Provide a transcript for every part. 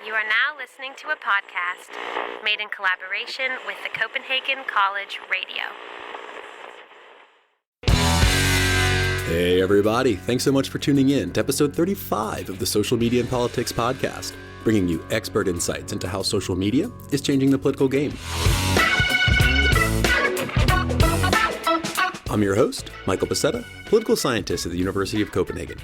You are now listening to a podcast made in collaboration with the Copenhagen College Radio. Hey everybody, thanks so much for tuning in to episode 35 of the Social Media and Politics podcast, bringing you expert insights into how social media is changing the political game. I'm your host, Michael Pacetta, political scientist at the University of Copenhagen.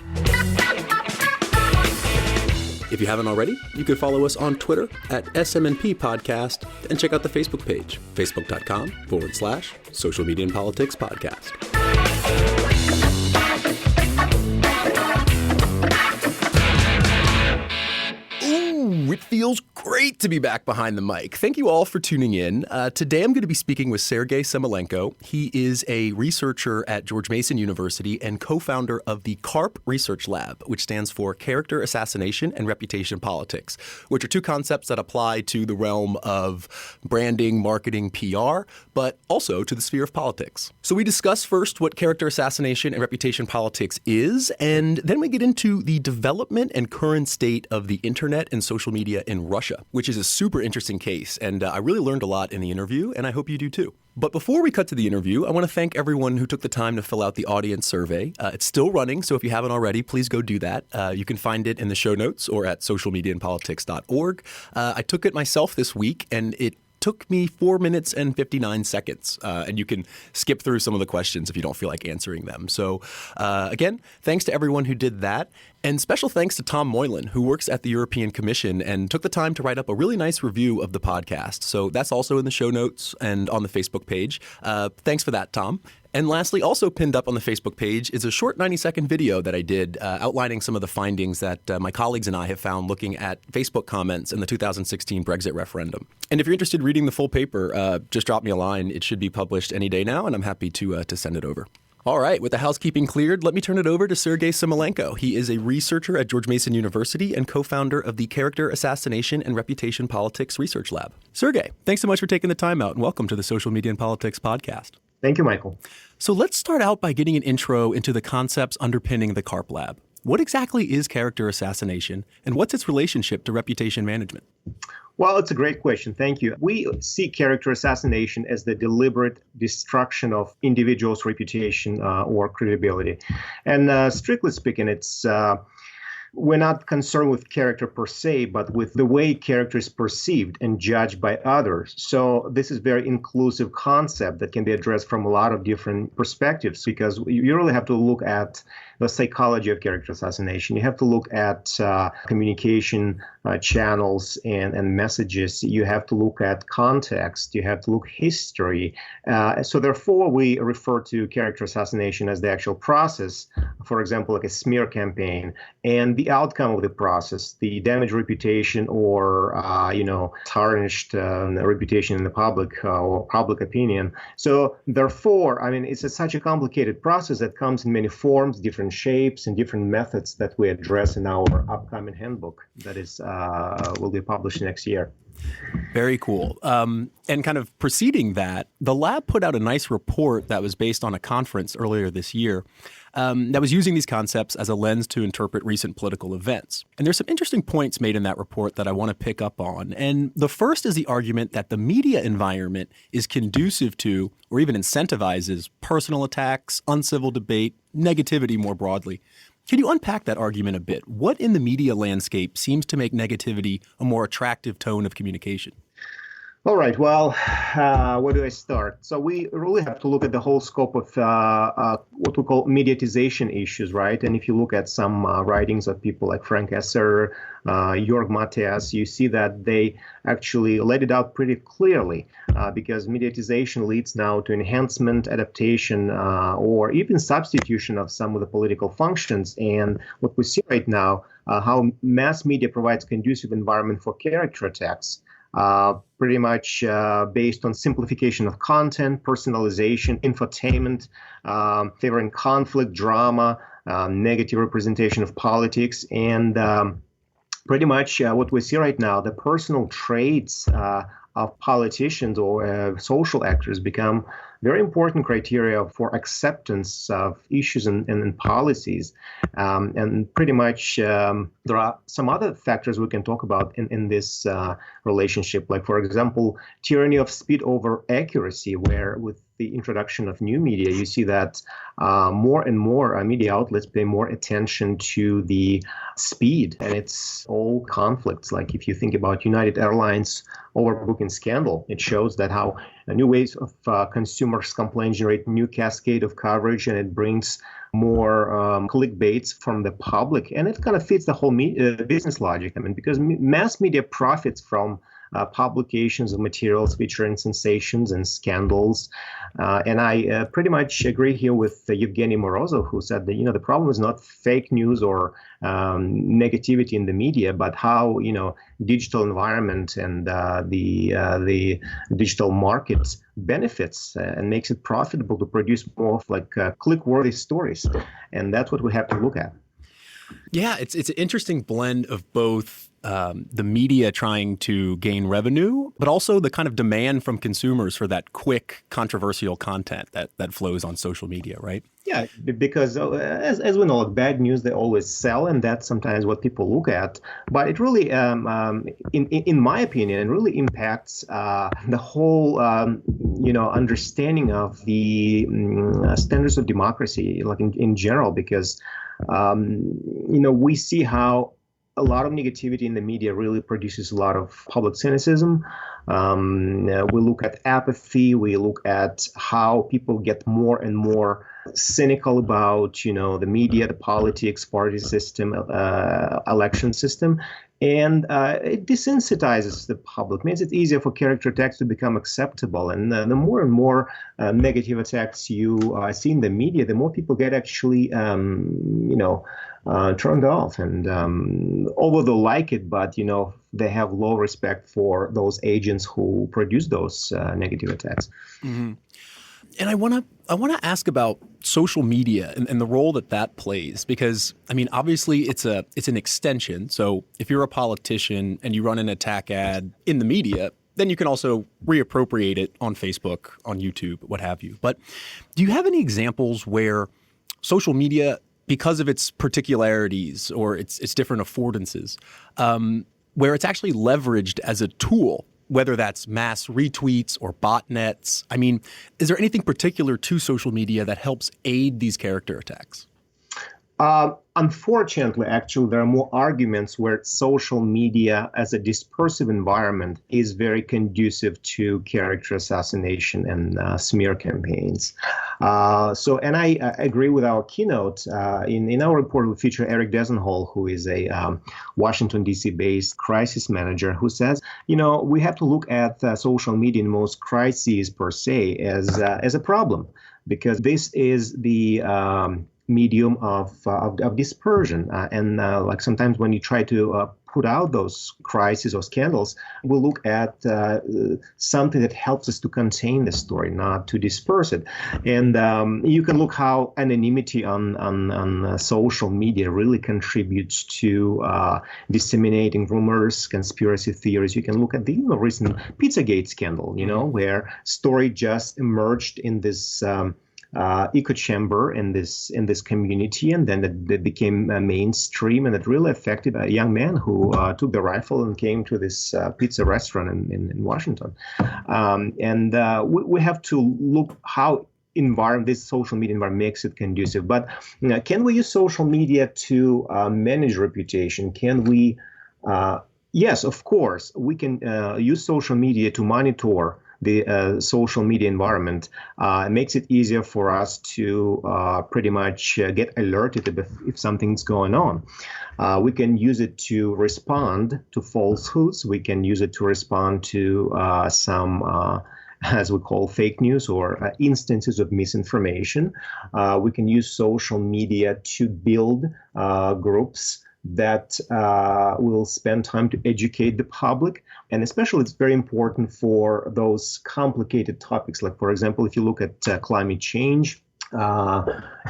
If you haven't already, you can follow us on Twitter at SMNP Podcast and check out the Facebook page, facebook.com/Social Media and Politics Podcast. It feels great to be back behind the mic. Thank you all for tuning in. Today I'm going to be speaking with Sergei Samoilenko. He is a researcher at George Mason University and co-founder of the CARP Research Lab, which stands for Character Assassination and Reputation Politics, which are two concepts that apply to the realm of branding, marketing, PR, but also to the sphere of politics. So we discuss first what character assassination and reputation politics is, and then we get into the development and current state of the internet and social media in Russia, which is a super interesting case. And I really learned a lot in the interview, and I hope you do too. But before we cut to the interview, I want to thank everyone who took the time to fill out the audience survey. It's still running, so if you haven't already, please go do that. You can find it in the show notes or at socialmediaandpolitics.org. I took it myself this week, and it took me 4 minutes and 59 seconds. And you can skip through some of the questions if you don't feel like answering them. So again, thanks to everyone who did that. And special thanks to Tom Moylan, who works at the European Commission and took the time to write up a really nice review of the podcast. So that's also in the show notes and on the Facebook page. Thanks for that, Tom. And lastly, also pinned up on the Facebook page is a short 90-second video that I did outlining some of the findings that my colleagues and I have found looking at Facebook comments in the 2016 Brexit referendum. And if you're interested in reading the full paper, just drop me a line. It should be published any day now, and I'm happy to send it over. All right, with the housekeeping cleared, let me turn it over to Sergei Samoilenko. He is a researcher at George Mason University and co-founder of the Character Assassination and Reputation Politics Research Lab. Sergei, thanks so much for taking the time out, and welcome to the Social Media and Politics podcast. Thank you, Michael. So let's start out by getting an intro into the concepts underpinning the CARP Lab. What exactly is character assassination, and what's its relationship to reputation management? Well, it's a great question. Thank you. We see character assassination as the deliberate destruction of individuals' reputation or credibility. And strictly speaking, it's we're not concerned with character per se, but with the way character is perceived and judged by others. So this is a very inclusive concept that can be addressed from a lot of different perspectives, because you really have to look at the psychology of character assassination. You have to look at communication channels and messages. You have to look at context. You have to look history. So therefore, we refer to character assassination as the actual process, for example, like a smear campaign, and the outcome of the process, the damaged reputation or, tarnished reputation in the public or public opinion. So therefore, I mean, it's such a complicated process that comes in many forms, different shapes and different methods that we address in our upcoming handbook that is will be published next year. Very cool. And kind of preceding that, the lab put out a nice report that was based on a conference earlier this year that was using these concepts as a lens to interpret recent political events. And there's some interesting points made in that report that I want to pick up on. And the first is the argument that the media environment is conducive to or even incentivizes personal attacks, uncivil debate, negativity more broadly. Can you unpack that argument a bit? What in the media landscape seems to make negativity a more attractive tone of communication? All right. Well, where do I start? So we really have to look at the whole scope of what we call mediatization issues, right? And if you look at some writings of people like Frank Esser, Jörg Matthias, you see that they actually laid it out pretty clearly because mediatization leads now to enhancement, adaptation, or even substitution of some of the political functions. And what we see right now, how mass media provides conducive environment for character attacks. Pretty much based on simplification of content, personalization, infotainment, favoring conflict, drama, negative representation of politics, and pretty much what we see right now, the personal traits of politicians or social actors become very important criteria for acceptance of issues and policies. And pretty much there are some other factors we can talk about in this relationship, like, for example, tyranny of speed over accuracy, where with the introduction of new media, you see that more and more media outlets pay more attention to the speed, and it's all conflicts. Like if you think about United Airlines overbooking scandal, it shows that how new ways of consumers complaints generate new cascade of coverage, and it brings more clickbaits from the public, and it kind of fits the whole business logic. I mean, because mass media profits from publications of materials featuring sensations and scandals. And I pretty much agree here with Evgeny Morozov, who said that, the problem is not fake news or negativity in the media, but how, digital environment and the digital market benefits and makes it profitable to produce more of like click-worthy stories. And that's what we have to look at. Yeah, it's an interesting blend of both the media trying to gain revenue, but also the kind of demand from consumers for that quick, controversial content that flows on social media, right? Yeah, because as we know, like, bad news, they always sell, and that's sometimes what people look at. But it really, in my opinion, it really impacts the whole, understanding of the standards of democracy, like in general, because, we see how a lot of negativity in the media really produces a lot of public cynicism. We look at apathy. We look at how people get more and more cynical about, the media, the politics, party system, election system. And it desensitizes the public, makes it easier for character attacks to become acceptable. And the more and more negative attacks you see in the media, the more people get actually, turned off. And although they like it, but, they have low respect for those agents who produce those negative attacks. Mm-hmm. And I want to ask about social media and the role that plays, because, I mean, obviously it's an extension. So if you're a politician and you run an attack ad in the media, then you can also reappropriate it on Facebook, on YouTube, what have you. But do you have any examples where social media, because of its particularities or its different affordances, where it's actually leveraged as a tool, whether that's mass retweets or botnets? I mean, is there anything particular to social media that helps aid these character attacks? Unfortunately, actually, there are more arguments where social media as a dispersive environment is very conducive to character assassination and smear campaigns. And I agree with our keynote. In our report, we feature Eric Desenhall, who is a Washington, D.C.-based crisis manager, who says, we have to look at social media in most crises per se as a problem, because this is the medium of dispersion. And like sometimes when you try to put out those crises or scandals, we'll look at something that helps us to contain the story, not to disperse it. And you can look how anonymity on social media really contributes to disseminating rumors, conspiracy theories. You can look at the recent Pizzagate scandal, where story just emerged in this echo chamber in this community, and then it became mainstream, and it really affected a young man who took the rifle and came to this pizza restaurant in Washington. We have to look how this social media environment makes it conducive. But can we use social media to manage reputation? Can we? Yes, of course, we can use social media to monitor the social media environment. It makes it easier for us to pretty much get alerted if something's going on. We can use it to respond to falsehoods. We can use it to respond to some as we call fake news or instances of misinformation. We can use social media to build groups that will spend time to educate the public. And especially it's very important for those complicated topics. Like, for example, if you look at climate change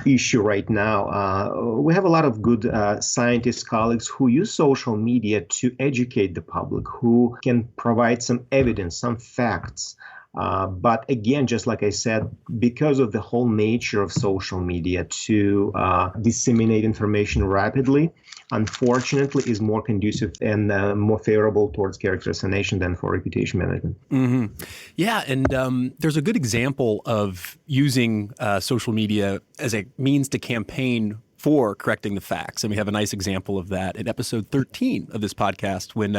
issue right now, we have a lot of good scientist colleagues who use social media to educate the public, who can provide some evidence, some facts But again, just like I said, because of the whole nature of social media to disseminate information rapidly, unfortunately, is more conducive and more favorable towards character assassination than for reputation management. Mm-hmm. Yeah, and there's a good example of using social media as a means to campaign for correcting the facts. And we have a nice example of that in episode 13 of this podcast when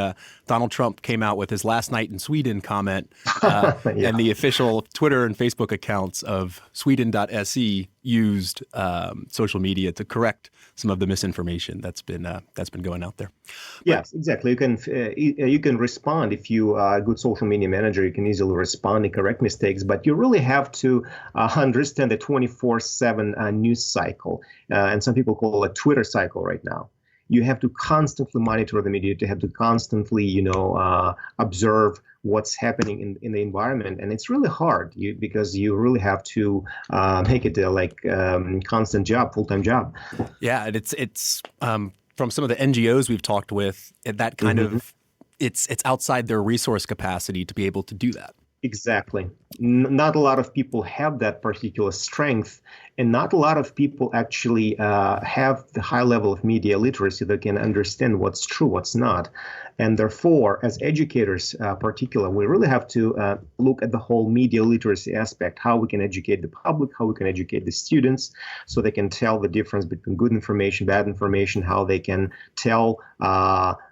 Donald Trump came out with his last night in Sweden comment and the official Twitter and Facebook accounts of Sweden.se used social media to correct some of the misinformation that's been going out there. Yes, exactly. You can respond if you are a good social media manager. You can easily respond and correct mistakes, but you really have to understand the 24/7 news cycle, and some people call it a Twitter cycle right now. You have to constantly monitor the media. You have to constantly, observe what's happening in the environment, and it's really hard because you really have to make it a constant job, full-time job. Yeah, and it's from some of the NGOs we've talked with, that kind of it's outside their resource capacity to be able to do that. Exactly. Not a lot of people have that particular strength, and not a lot of people actually have the high level of media literacy that can understand what's true, what's not. And therefore, as educators, particularly, we really have to look at the whole media literacy aspect, how we can educate the public, how we can educate the students so they can tell the difference between good information, bad information, how they can tell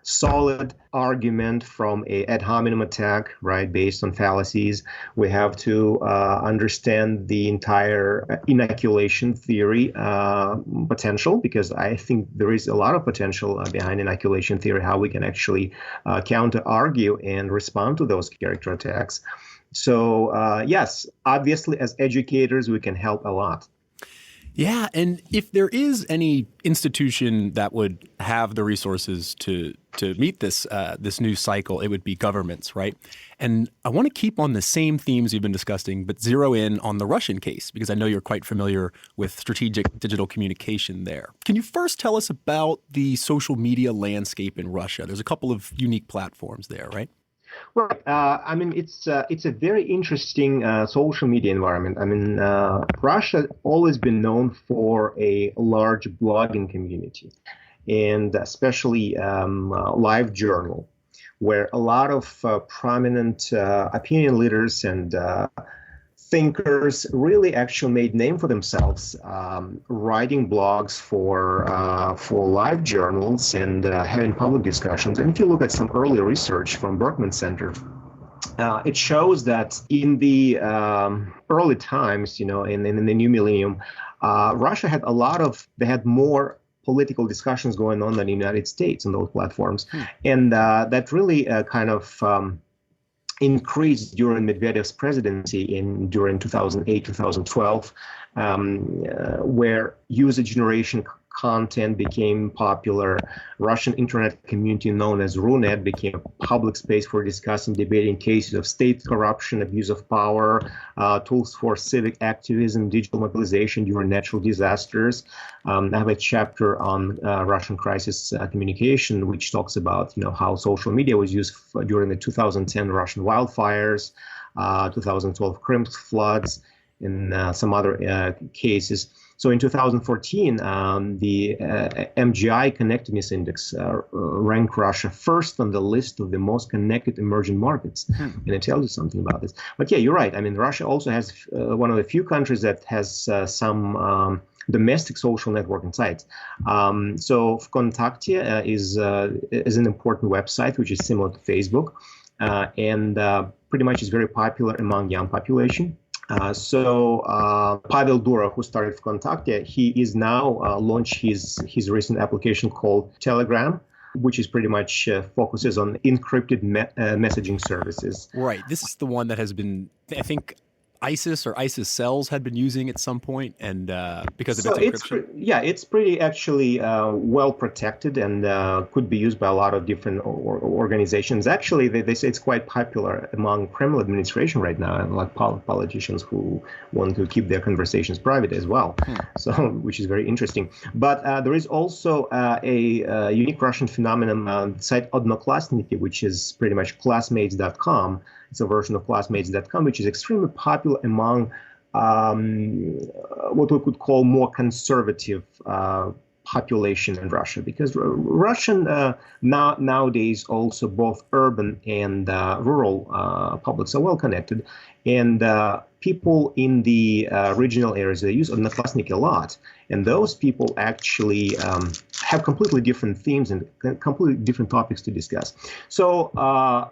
solid argument from a ad hominem attack, right, based on fallacies. We have to understand the entire inoculation theory potential, because I think there is a lot of potential behind inoculation theory, how we can actually counter argue and respond to those character attacks. So yes, obviously as educators, we can help a lot. Yeah, and if there is any institution that would have the resources to meet this news cycle, it would be governments, right? And I want to keep on the same themes we've been discussing, but zero in on the Russian case, because I know you're quite familiar with strategic digital communication there. Can you first tell us about the social media landscape in Russia? There's a couple of unique platforms there, right? Right. It's a very interesting social media environment. Russia always been known for a large blogging community, and especially live journal, where a lot of prominent opinion leaders and thinkers really actually made name for themselves, writing blogs for live journals and having public discussions. And if you look at some early research from Berkman Center, it shows that in the early times, in the new millennium, Russia had more political discussions going on than the United States on those platforms. And that really kind of increased during Medvedev's presidency during 2008, 2012, where user generation content became popular. Russian internet community known as Runet became a public space for discussing, debating cases of state corruption, abuse of power, tools for civic activism, digital mobilization during natural disasters. I have a chapter on Russian crisis communication, which talks about how social media was used during the 2010 Russian wildfires, 2012 Crimea floods, and some other cases. So in 2014, the MGI Connectedness Index ranked Russia first on the list of the most connected emerging markets. And it tells you something about this. But yeah, you're right. Russia also has one of the few countries that has some domestic social networking sites. So Vkontakte is an important website, which is similar to Facebook, and pretty much is very popular among young population. Pavel Durov, who started Vkontakte, he is now launched his recent application called Telegram, which is pretty much focuses on encrypted messaging services. Right. This is the one that has been, I think, ISIS or ISIS cells had been using at some point, and because of its encryption. It's pretty actually well protected and could be used by a lot of different organizations. Actually, they say it's quite popular among Kremlin administration right now, and like politicians who want to keep their conversations private as well. So, which is very interesting. But there is also a unique Russian phenomenon, site Odnoklassniki, which is pretty much classmates.com. It's a version of classmates.com, which is extremely popular among what we could call more conservative population in Russia, because Russian nowadays also both urban and rural publics are well connected, and people in the regional areas, they use Odnoklassniki a lot, and those people actually have completely different themes and completely different topics to discuss. So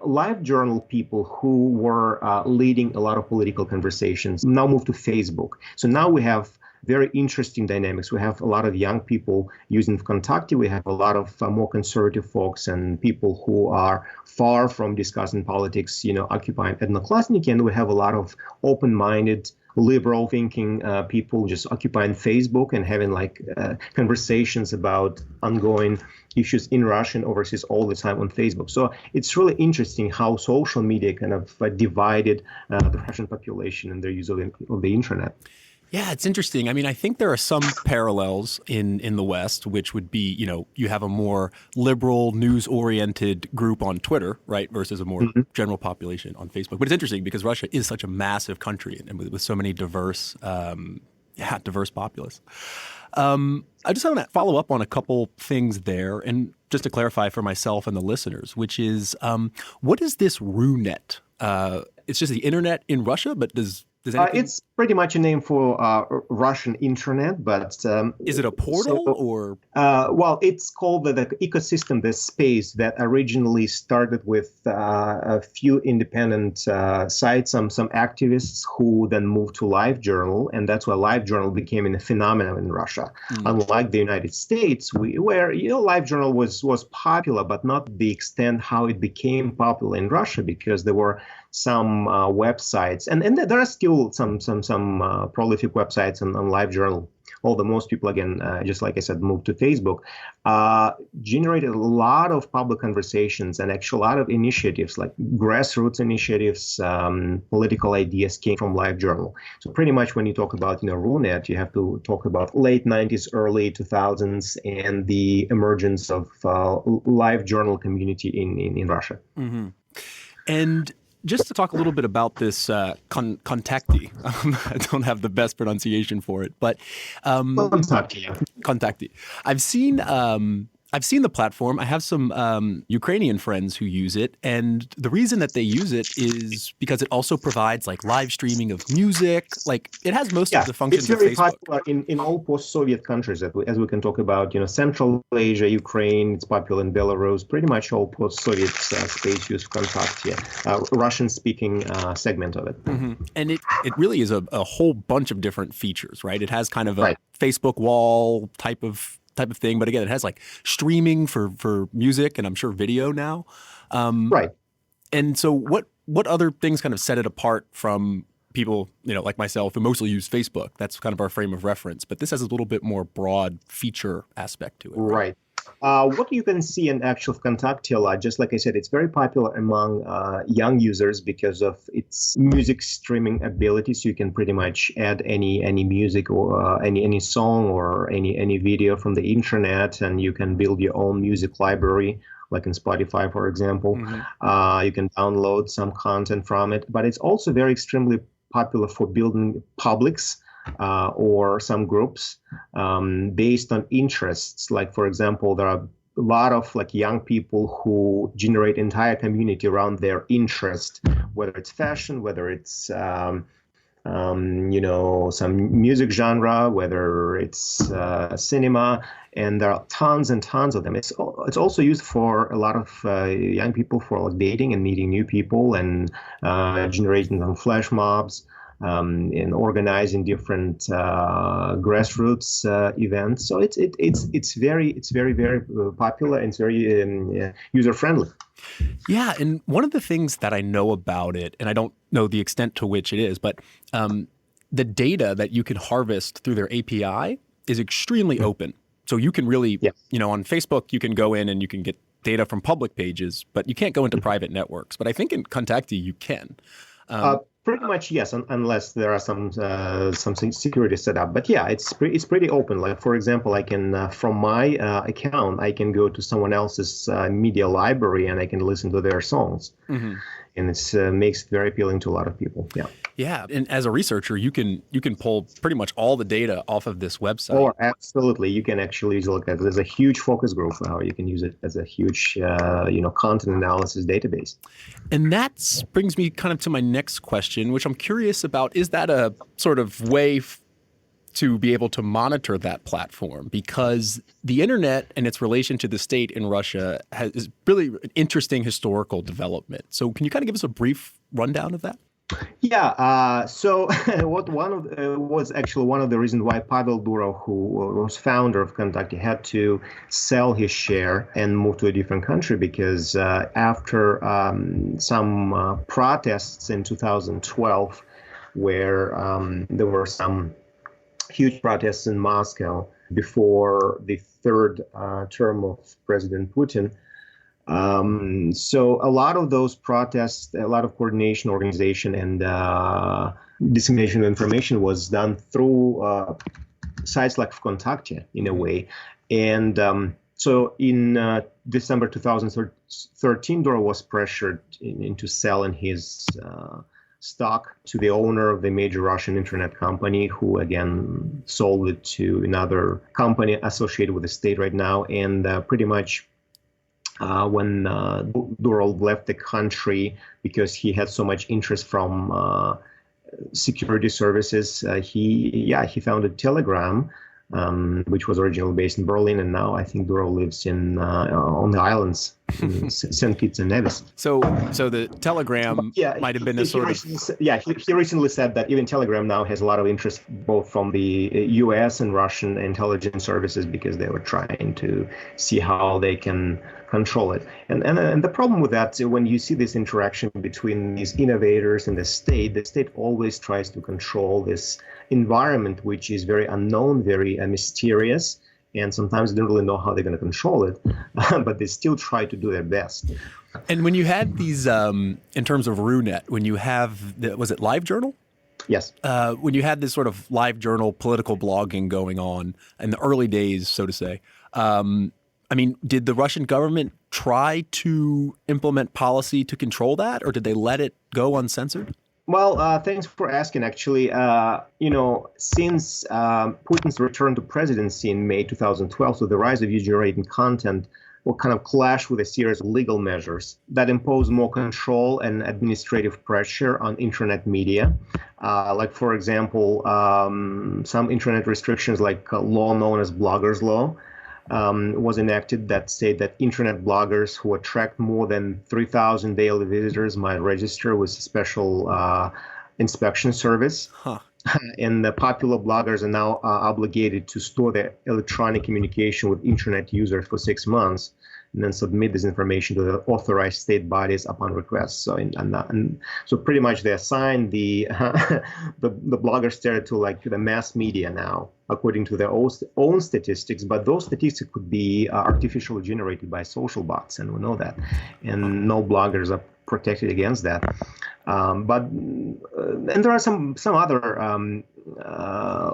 live journal people who were leading a lot of political conversations now move to Facebook. So now we have very interesting dynamics. We have a lot of young people using Kontakte. We have a lot of more conservative folks and people who are far from discussing politics, occupying Odnoklassniki. And we have a lot of open-minded, liberal thinking people just occupying Facebook and having conversations about ongoing issues in Russia and overseas all the time on Facebook. So it's really interesting how social media kind of divided the Russian population and their use of the internet. Yeah, it's interesting. I mean, I think there are some parallels in the West, which would be, you have a more liberal, news-oriented group on Twitter, right, versus a more general population on Facebook. But it's interesting because Russia is such a massive country and with so many diverse populace. I just want to follow up on a couple things there, and just to clarify for myself and the listeners, which is, what is this RuNet? It's just the internet in Russia, but does anything... It's pretty much a name for Russian internet, but... is it a portal or...? Well, it's called the ecosystem, the space that originally started with a few independent sites, some activists who then moved to LiveJournal, and that's why LiveJournal became a phenomenon in Russia. Unlike the United States, where LiveJournal was popular, but not the extent how it became popular in Russia, because there were some websites, and there are still some prolific websites on LiveJournal. Although most people, again, just like I said, moved to Facebook, generated a lot of public conversations and actually a lot of initiatives, like grassroots initiatives, political ideas came from LiveJournal. So pretty much when you talk about RuNet, you have to talk about late 90s, early 2000s, and the emergence of LiveJournal community in Russia. Mm-hmm. And just to talk a little bit about this Kontakte, I don't have the best pronunciation for it, but Kontakte. I've seen the platform. I have some Ukrainian friends who use it, and the reason that they use it is because it also provides live streaming of music. It has most of the functions of Facebook. It's very popular in all post-Soviet countries, as we can talk about. Central Asia, Ukraine. It's popular in Belarus. Pretty much all post-Soviet space use Kontakte, Russian-speaking segment of it. Mm-hmm. And it really is a whole bunch of different features, right? It has kind of a Facebook wall type of thing, but again, it has streaming for music and I'm sure video now. Right. And so what other things kind of set it apart from people, like myself, who mostly use Facebook? That's kind of our frame of reference, but this has a little bit more broad feature aspect to it. Right. What you can see in actual Kontakte, just like I said, it's very popular among young users because of its music streaming ability. So you can pretty much add any music or any song or any video from the internet, and you can build your own music library, like in Spotify, for example. Mm-hmm. You can download some content from it, but it's also very extremely popular for building publics. Or some groups based on interests. Like, for example, there are a lot of young people who generate entire community around their interest, whether it's fashion, whether it's some music genre, whether it's cinema, and there are tons and tons of them. It's also used for a lot of young people for dating and meeting new people and generating some flash mobs. And organizing different grassroots events, so it's very popular and it's very user friendly. Yeah, and one of the things that I know about it, and I don't know the extent to which it is, but the data that you can harvest through their API is extremely open. So you can really, on Facebook, you can go in and you can get data from public pages, but you can't go into private networks. But I think in Kontakte you can. Pretty much yes, unless there are some security set up. But yeah, it's pretty open. Like for example, I can from my account, I can go to someone else's media library and I can listen to their songs, and it makes it very appealing to a lot of people. Yeah. Yeah, and as a researcher, you can pull pretty much all the data off of this website. Oh, absolutely. You can actually look at it. There's a huge focus group now. You can use it as a huge, content analysis database. And that brings me kind of to my next question, which I'm curious about. Is that a sort of way to be able to monitor that platform? Because the internet and its relation to the state in Russia is really an interesting historical development. So can you kind of give us a brief rundown of that? Yeah. So was actually one of the reasons why Pavel Durov, who was founder of Kontakte, had to sell his share and move to a different country because after some protests in 2012, where there were some huge protests in Moscow before the third term of President Putin. So a lot of those protests, a lot of coordination, organization, and dissemination of information was done through sites like Kontakte in a way. And so in December 2013, Durov was pressured into selling his stock to the owner of the major Russian internet company, who again sold it to another company associated with the state right now. And pretty much when Durov left the country because he had so much interest from security services, he founded Telegram, which was originally based in Berlin, and now I think Durov lives in on the islands, in St. Kitts and Nevis. So the Telegram might have been a sort of... He recently said that even Telegram now has a lot of interest both from the U.S. and Russian intelligence services because they were trying to see how they can control it. And the problem with that, when you see this interaction between these innovators and the state always tries to control this environment, which is very unknown, very mysterious, and sometimes they don't really know how they're going to control it, but they still try to do their best. And when you had these, in terms of RuNet, when you have, was it LiveJournal? Yes. When you had this sort of LiveJournal political blogging going on in the early days, so to say, I mean, did the Russian government try to implement policy to control that, or did they let it go uncensored? Well, thanks for asking. Actually, since Putin's return to presidency in May 2012, so the rise of user-generated content will kind of clash with a series of legal measures that impose more control and administrative pressure on internet media. Like, for example, some internet restrictions like a law known as bloggers law was enacted that said that internet bloggers who attract more than 3,000 daily visitors might register with a special inspection service. Huh. And the popular bloggers are now obligated to store their electronic communication with internet users for 6 months and then submit this information to the authorized state bodies upon request. So, so pretty much they assign the bloggers to the mass media now, according to their own statistics. But those statistics could be artificially generated by social bots, and we know that. And no bloggers are protected against that. And there are some other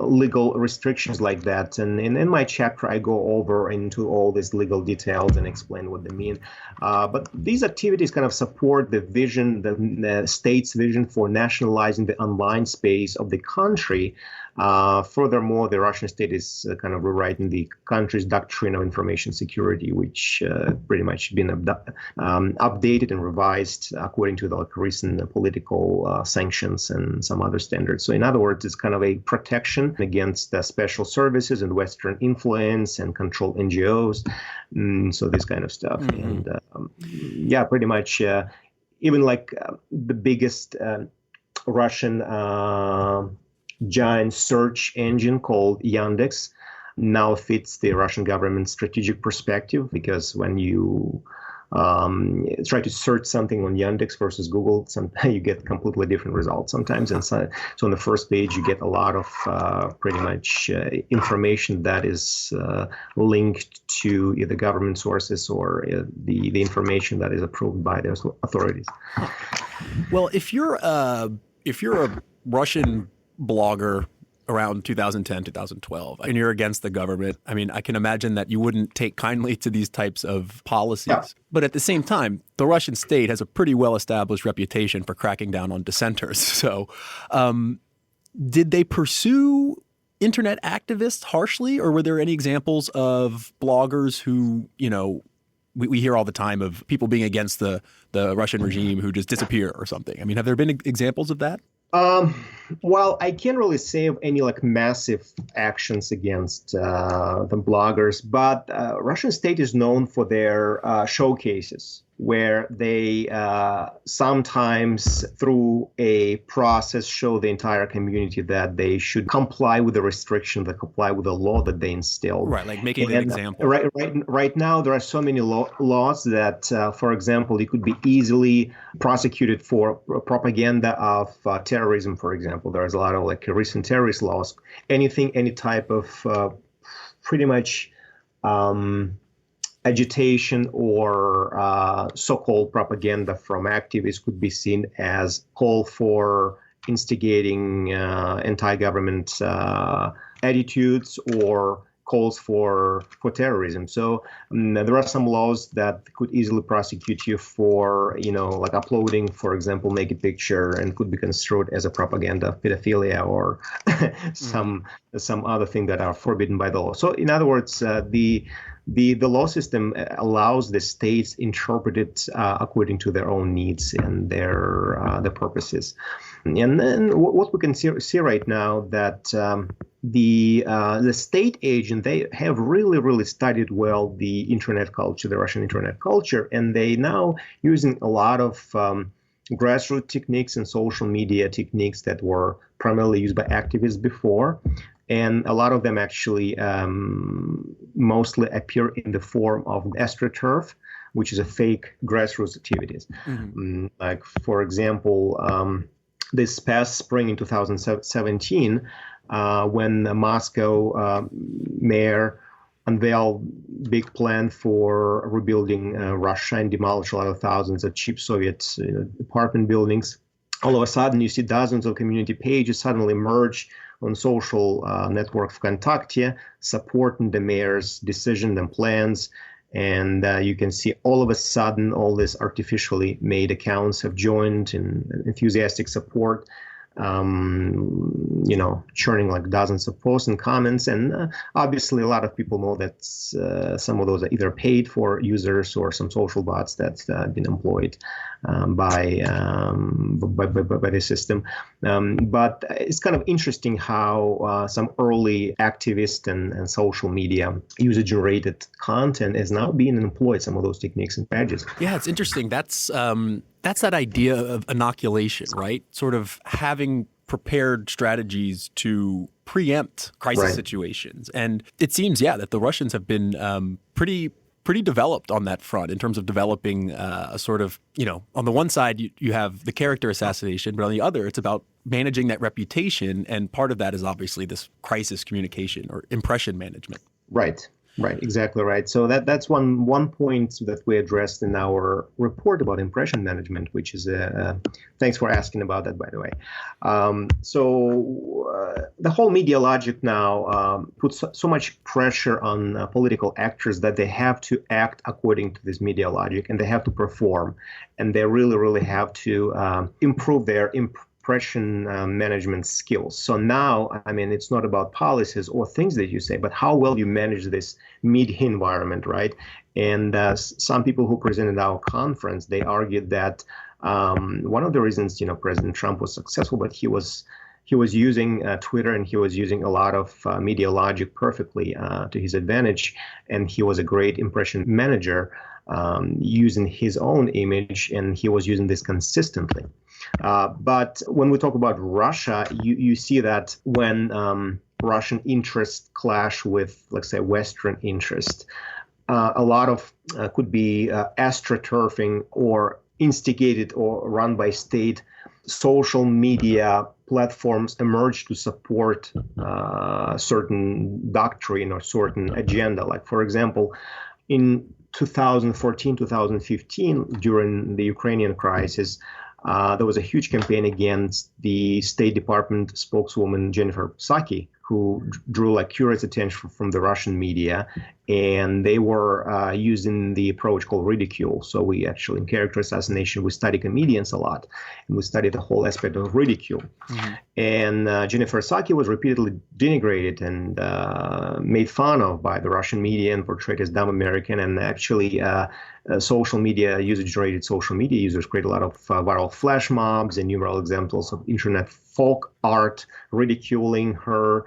legal restrictions like that. And in my chapter, I go over into all these legal details and explain what they mean. But these activities kind of support the vision, the state's vision for nationalizing the online space of the country. Furthermore, the Russian state is kind of rewriting the country's doctrine of information security, which pretty much been updated and revised according to the recent political sanctions and some other standards. So in other words, it's kind of a protection against special services and Western influence and control NGOs. So this kind of stuff. Mm-hmm. And pretty much even like the biggest Russian giant search engine called Yandex now fits the Russian government's strategic perspective, because when you try to search something on Yandex versus Google, sometimes you get completely different results sometimes. And so on the first page, you get a lot of pretty much information that is linked to either government sources or the information that is approved by those authorities. Well, if you're if you're a Russian blogger around 2010, 2012, and you're against the government, I mean, I can imagine that you wouldn't take kindly to these types of policies. Yeah. But at the same time, the Russian state has a pretty well-established reputation for cracking down on dissenters. So did they pursue internet activists harshly, or were there any examples of bloggers who, we hear all the time of people being against the Russian regime who just disappear or something? I mean, have there been examples of that? Well, I can't really say of any massive actions against the bloggers, but Russian state is known for their showcases, where they sometimes through a process show the entire community that they should comply with the restriction, that comply with the law that they instilled. Right, like making an example. Right now, there are so many laws that, for example, you could be easily prosecuted for propaganda of terrorism, for example. There's a lot of recent terrorist laws. Any type of pretty much agitation or so-called propaganda from activists could be seen as call for instigating anti-government attitudes or calls for terrorism. So there are some laws that could easily prosecute you for, uploading, for example, naked picture, and could be construed as a propaganda of pedophilia or some other thing that are forbidden by the law. So in other words, the law system allows the states interpret it according to their own needs and their purposes. And then what we can see right now that the state agent, they have really studied well the internet culture, the Russian internet culture, and they now using a lot of grassroots techniques and social media techniques that were primarily used by activists before. And a lot of them actually mostly appear in the form of AstroTurf, which is a fake grassroots activities. Mm-hmm. Like, for example, this past spring in 2017, when the Moscow mayor unveiled big plan for rebuilding Russia and demolish a lot of thousands of cheap Soviet apartment buildings, all of a sudden you see dozens of community pages suddenly emerge on social network VKontakte, supporting the mayor's decision and plans. And you can see all of a sudden all these artificially made accounts have joined in enthusiastic support, churning like dozens of posts and comments. And obviously a lot of people know that some of those are either paid for users or some social bots that's been employed by the system. But it's kind of interesting how some early activist and social media user-generated content is now being employed, some of those techniques and badges. Yeah, it's interesting. That's that idea of inoculation, right? Sort of having prepared strategies to preempt crisis situations. And it seems, that the Russians have been pretty developed on that front in terms of developing a sort of, on the one side, you have the character assassination, but on the other, it's about managing that reputation. And part of that is obviously this crisis communication or impression management. Right, exactly right. So that's one point that we addressed in our report about impression management, which is thanks for asking about that, by the way. So the whole media logic now puts so much pressure on political actors that they have to act according to this media logic, and they have to perform, and they really have to improve their impression management skills. So now, it's not about policies or things that you say, but how well you manage this media environment, right? And some people who presented our conference, they argued that one of the reasons, President Trump was successful, but he was using Twitter, and he was using a lot of media logic perfectly to his advantage, and he was a great impression manager using his own image, and he was using this consistently. But when we talk about Russia, you see that when Russian interests clash with, let's say, Western interest, a lot of could be astroturfing or instigated or run by state social media platforms emerge to support certain doctrine or certain agenda. Like, for example, in 2014, 2015, during the Ukrainian crisis, there was a huge campaign against the State Department spokeswoman Jennifer Psaki, who drew like curious attention from the Russian media, and they were using the approach called ridicule. So we actually, in character assassination, we study comedians a lot, and we study the whole aspect of ridicule. Mm-hmm. And Jennifer Psaki was repeatedly denigrated and made fun of by the Russian media and portrayed as dumb American. And actually, social media, user-generated social media users create a lot of viral flash mobs and numerous examples of internet folk art ridiculing her,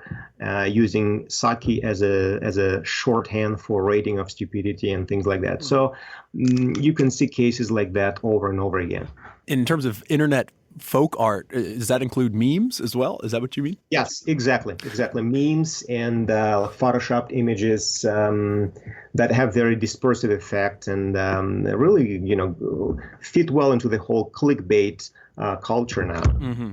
using Psaki as a shorthand for rating of stupidity and things like that. So you can see cases like that over and over again. In terms of internet folk art, does that include memes as well? Is that what you mean? Yes, exactly. Memes and photoshopped images that have very dispersive effect and really, fit well into the whole clickbait culture now. Mm-hmm.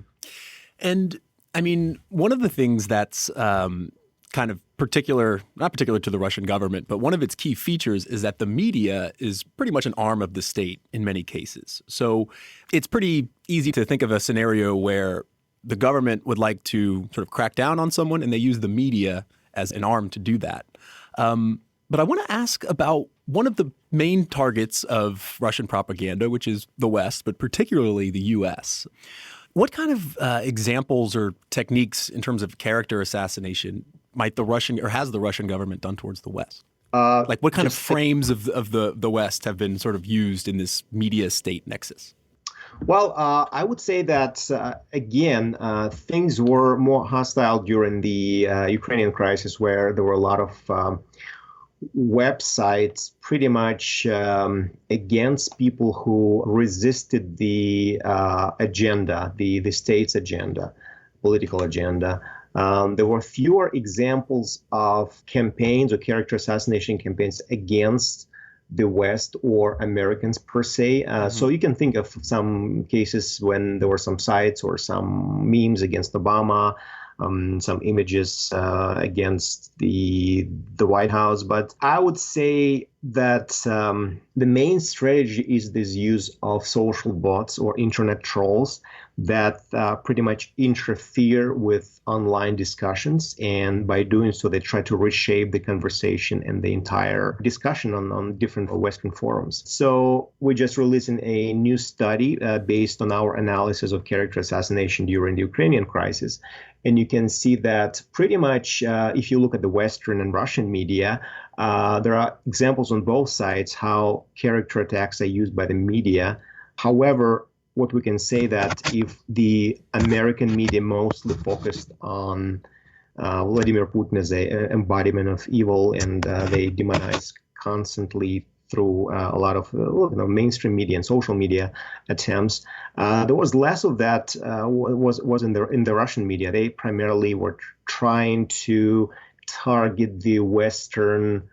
And I mean, one of the things that's kind of not particular to the Russian government, but one of its key features is that the media is pretty much an arm of the state in many cases. So it's pretty easy to think of a scenario where the government would like to sort of crack down on someone and they use the media as an arm to do that. But I want to ask about one of the main targets of Russian propaganda, which is the West, but particularly the U.S. What kind of examples or techniques in terms of character assassination might has the Russian government done towards the West? Like what kind of frames of the West have been sort of used in this media state nexus? Well, I would say that, again, things were more hostile during the Ukrainian crisis, where there were a lot of websites pretty much against people who resisted the agenda, the state's agenda, political agenda. There were fewer examples of campaigns or character assassination campaigns against the West or Americans per se. So you can think of some cases when there were some sites or some memes against Obama, some images against the White House. But I would say that the main strategy is this use of social bots or internet trolls that pretty much interfere with online discussions. And by doing so, they try to reshape the conversation and the entire discussion on different Western forums. So we're just releasing a new study based on our analysis of character assassination during the Ukrainian crisis. And you can see that pretty much if you look at the Western and Russian media, there are examples on both sides how character attacks are used by the media. However, what we can say that if the American media mostly focused on Vladimir Putin as an embodiment of evil, and they demonize constantly through a lot of mainstream media and social media attempts, there was less of that was in the Russian media. They primarily were trying to target the Western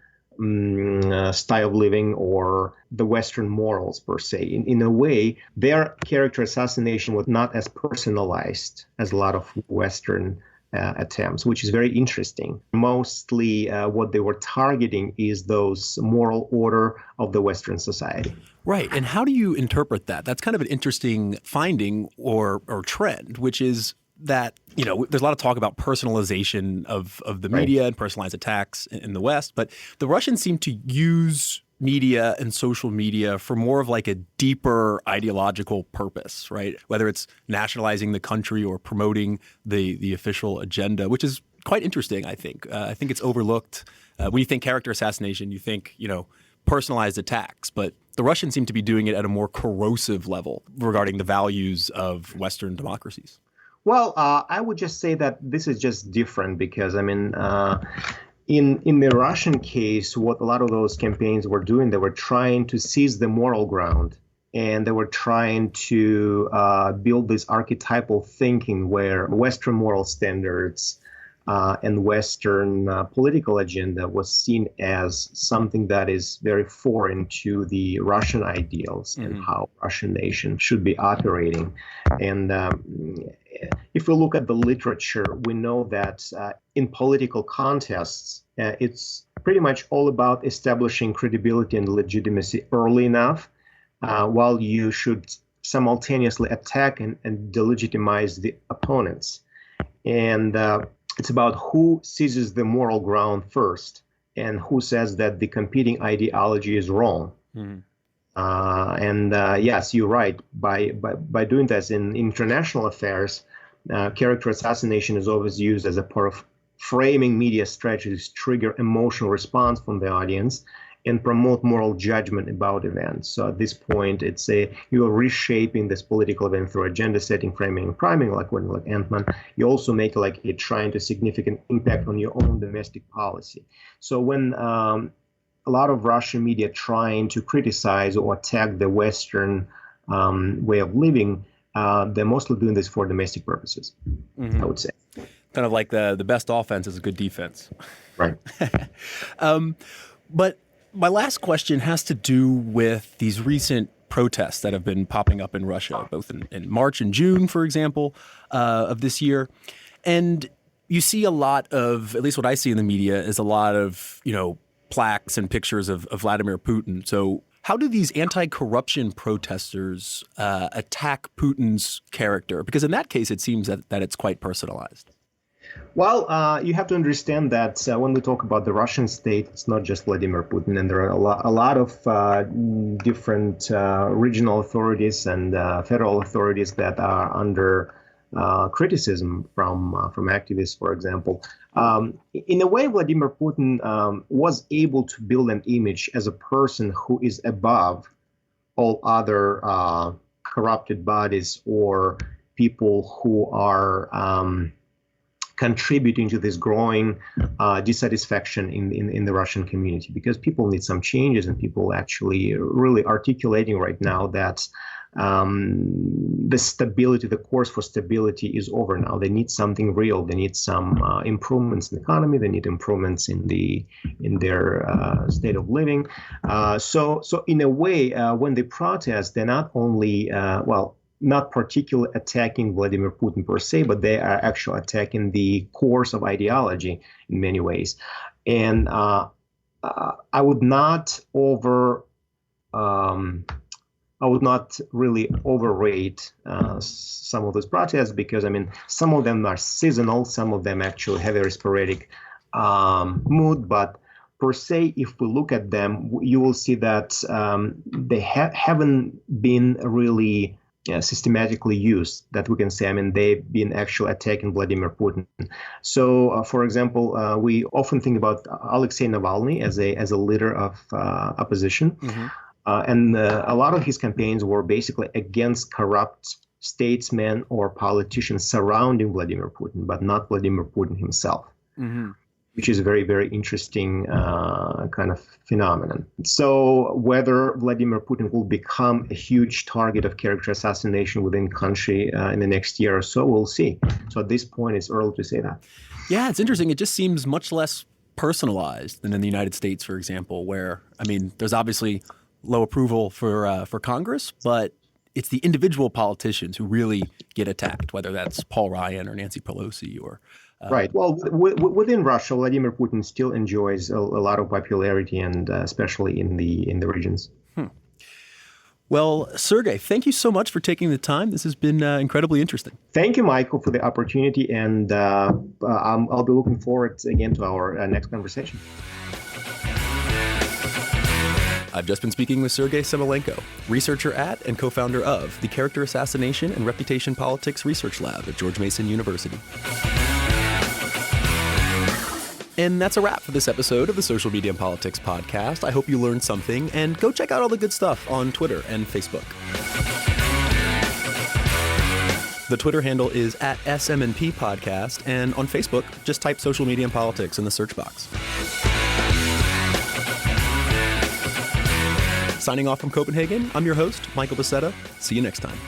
style of living or the Western morals per se. In a way, their character assassination was not as personalized as a lot of Western attempts, which is very interesting. Mostly what they were targeting is those moral order of the Western society. Right. And how do you interpret that? That's kind of an interesting finding or trend, which is that, there's a lot of talk about personalization of the media and personalized attacks in the West, but the Russians seem to use media and social media for more of like a deeper ideological purpose, right? Whether it's nationalizing the country or promoting the official agenda, which is quite interesting, I think. I think it's overlooked. When you think character assassination, you think, personalized attacks, but the Russians seem to be doing it at a more corrosive level regarding the values of Western democracies. Well, I would just say that this is just different because, in the Russian case, what a lot of those campaigns were doing, they were trying to seize the moral ground, and they were trying to build this archetypal thinking where Western moral standards and Western political agenda was seen as something that is very foreign to the Russian ideals and how Russian nation should be operating. And if we look at the literature, we know that in political contests, it's pretty much all about establishing credibility and legitimacy early enough, while you should simultaneously attack and delegitimize the opponents. And it's about who seizes the moral ground first and who says that the competing ideology is wrong. Yes, you're right. By doing this in international affairs, character assassination is always used as a part of framing media strategies to trigger emotional response from the audience and promote moral judgment about events. So at this point, you are reshaping this political event through agenda setting, framing, and priming, like Ant-Man. You also make it trying to significant impact on your own domestic policy. So when a lot of Russian media trying to criticize or attack the Western way of living, they're mostly doing this for domestic purposes, I would say. Kind of like the best offense is a good defense. Right. But my last question has to do with these recent protests that have been popping up in Russia, both in March and June, for example, of this year. And you see a lot of, at least what I see in the media, is a lot of, plaques and pictures of Vladimir Putin. So how do these anti-corruption protesters attack Putin's character? Because in that case, it seems that it's quite personalized. Well, you have to understand that when we talk about the Russian state, it's not just Vladimir Putin, and there are a lot of different regional authorities and federal authorities that are under criticism from activists, for example. In a way, Vladimir Putin was able to build an image as a person who is above all other corrupted bodies or people who are contributing to this growing dissatisfaction in the Russian community, because people need some changes, and people actually really articulating right now that the course for stability is over now. They need something real. They need some improvements in the economy. They need improvements in their state of living. So in a way, when they protest, they're not only not particularly attacking Vladimir Putin per se, but they are actually attacking the course of ideology in many ways. And I would not really overrate some of those protests, because some of them are seasonal, some of them actually have a very sporadic mood, but per se, if we look at them, you will see that they haven't been really systematically used, that we can say. They've been actually attacking Vladimir Putin. So, for example, we often think about Alexei Navalny as a leader of opposition. And a lot of his campaigns were basically against corrupt statesmen or politicians surrounding Vladimir Putin, but not Vladimir Putin himself, which is a very, very interesting kind of phenomenon. So whether Vladimir Putin will become a huge target of character assassination within country in the next year or so, we'll see. So at this point, it's early to say that. Yeah, it's interesting. It just seems much less personalized than in the United States, for example, where, there's obviously low approval for Congress, but it's the individual politicians who really get attacked, whether that's Paul Ryan or Nancy Pelosi or right. Well, within Russia, Vladimir Putin still enjoys a lot of popularity, and especially in the regions. Well, Sergei, thank you so much for taking the time. This has been incredibly interesting. Thank you, Michael, for the opportunity, and I'll be looking forward again to our next conversation. I've just been speaking with Sergei Samoilenko, researcher at and co-founder of the Character Assassination and Reputation Politics Research Lab at George Mason University. And that's a wrap for this episode of the Social Media and Politics podcast. I hope you learned something, and go check out all the good stuff on Twitter and Facebook. The Twitter handle is at SMNP Podcast, and on Facebook, just type Social Media and Politics in the search box. Signing off from Copenhagen, I'm your host, Michael Becerra. See you next time.